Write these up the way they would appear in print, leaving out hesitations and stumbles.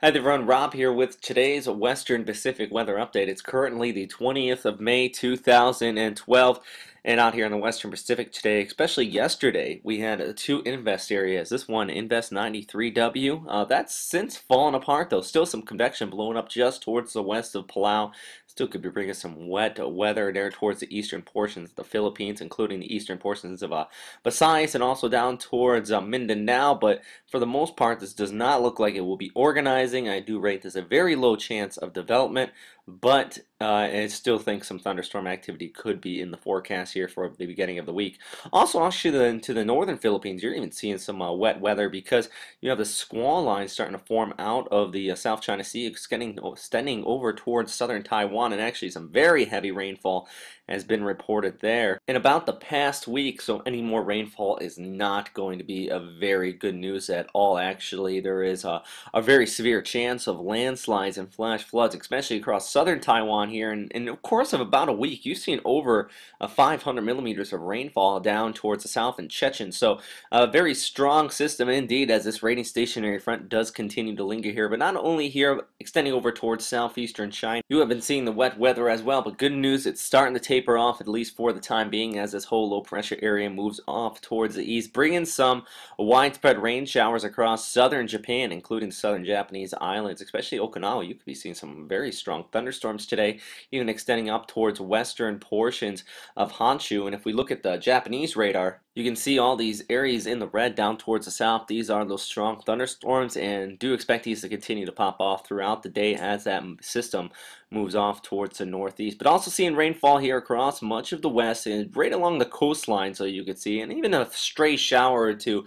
Hi there everyone, Rob here with today's Western Pacific weather update. It's currently the 20th of May 2012, and out here in the Western Pacific today, especially yesterday, we had two invest areas. This one, Invest 93W, that's since fallen apart though. Still some convection blowing up just towards the west of Palau. Still could be bringing some wet weather there towards the eastern portions of the Philippines, including the eastern portions of Visayas and also down towards Mindanao, but for the most part, this does not look like it will be organizing. I do rate this a very low chance of development, but I still think some thunderstorm activity could be in the forecast here for the beginning of the week. Also, actually, to the northern Philippines, you're even seeing some wet weather because you have the squall line starting to form out of the South China Sea, extending over towards southern Taiwan, and actually some very heavy rainfall has been reported there in about the past week. So any more rainfall is not going to be a very good news at all. Actually, there is a very severe chance of landslides and flash floods, especially across southern Taiwan here. And in the course of about a week, you've seen over 500 millimeters of rainfall down towards the south in Chechen. So a very strong system indeed, as this rainy stationary front does continue to linger here. But not only here, extending over towards southeastern China, you have been seeing the wet weather as well. But good news, it's starting to taper off, at least for the time being, as this whole low pressure area moves off towards the east, bringing some widespread rain showers across southern Japan, including southern Japanese islands, especially Okinawa. You could be seeing some very strong thunderstorms today, even extending up towards western portions of Honshu. And if we look at the Japanese radar, you can see all these areas in the red down towards the south. These are those strong thunderstorms, and do expect these to continue to pop off throughout the day as that system moves off towards the northeast. But also seeing rainfall here across much of the west and right along the coastline, so you could see, and even a stray shower or two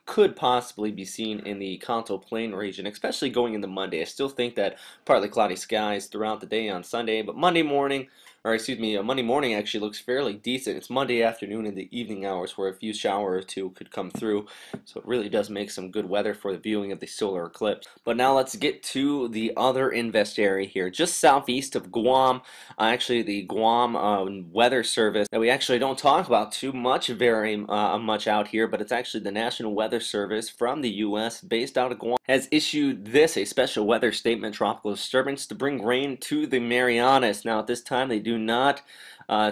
could possibly be seen in the Kanto Plain region, especially going into Monday. I still think that partly cloudy skies throughout the day on Sunday, but Monday morning actually looks fairly decent. It's Monday afternoon and the evening hours where a few showers or two could come through, so it really does make some good weather for the viewing of the solar eclipse. But now let's get to the other invest area here, just southeast of Guam. Actually, the Guam Weather Service that we actually don't talk about too much, very much out here, but it's actually the National Weather Service from the U.S. based out of Guam, has issued this, a special weather statement, tropical disturbance, to bring rain to the Marianas. Now, at this time, they do not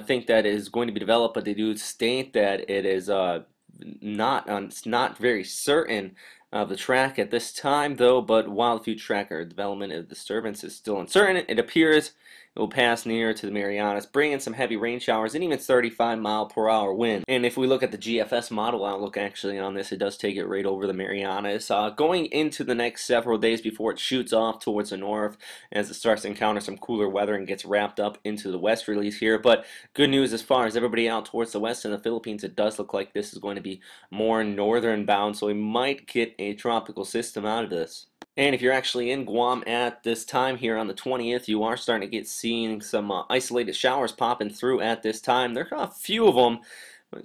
think that it is going to be developed, but they do state that it is it's not very certain of the track at this time, though. But while the future track or development of disturbance is still uncertain, it appears it will pass near to the Marianas, bringing some heavy rain showers and even 35-mile-per-hour wind. And if we look at the GFS model outlook actually on this, it does take it right over the Marianas. Going into the next several days before it shoots off towards the north as it starts to encounter some cooler weather and gets wrapped up into the westerlies here. But good news as far as everybody out towards the west in the Philippines, it does look like this is going to be more northern bound, so we might get a tropical system out of this. And if you're actually in Guam at this time here on the 20th, you are starting to seeing some isolated showers popping through at this time. There are a few of them.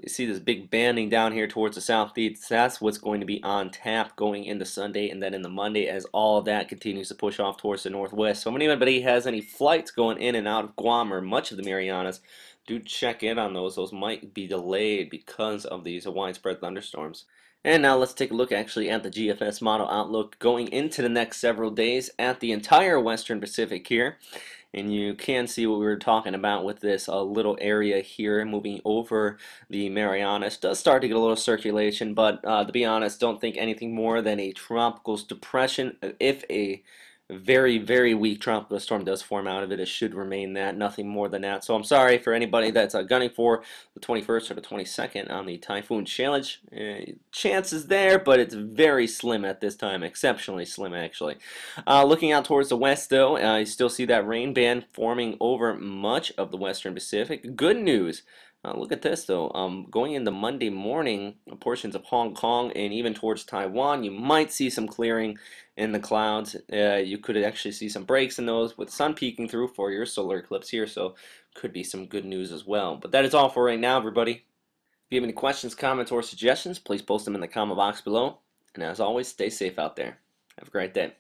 You see this big banding down here towards the southeast. That's what's going to be on tap going into Sunday and then in the Monday as all of that continues to push off towards the northwest. So if anybody has any flights going in and out of Guam or much of the Marianas, do check in on those. Those might be delayed because of these widespread thunderstorms. And now let's take a look actually at the GFS model outlook going into the next several days at the entire Western Pacific here. And you can see what we were talking about with this little area here moving over the Marianas. Does start to get a little circulation, but to be honest, don't think anything more than a tropical depression. If a very, very weak tropical storm does form out of it, it should remain that, nothing more than that. So I'm sorry for anybody that's gunning for the 21st or the 22nd on the Typhoon Challenge. Chance is there, but it's very slim at this time, exceptionally slim actually. Looking out towards the west though, you still see that rain band forming over much of the Western Pacific. Good news. Look at this though, going into Monday morning, portions of Hong Kong and even towards Taiwan, you might see some clearing in the clouds. You could actually see some breaks in those with sun peeking through for your solar eclipse here, so could be some good news as well. But that is all for right now, everybody. If you have any questions, comments, or suggestions, please post them in the comment box below. And as always, stay safe out there. Have a great day.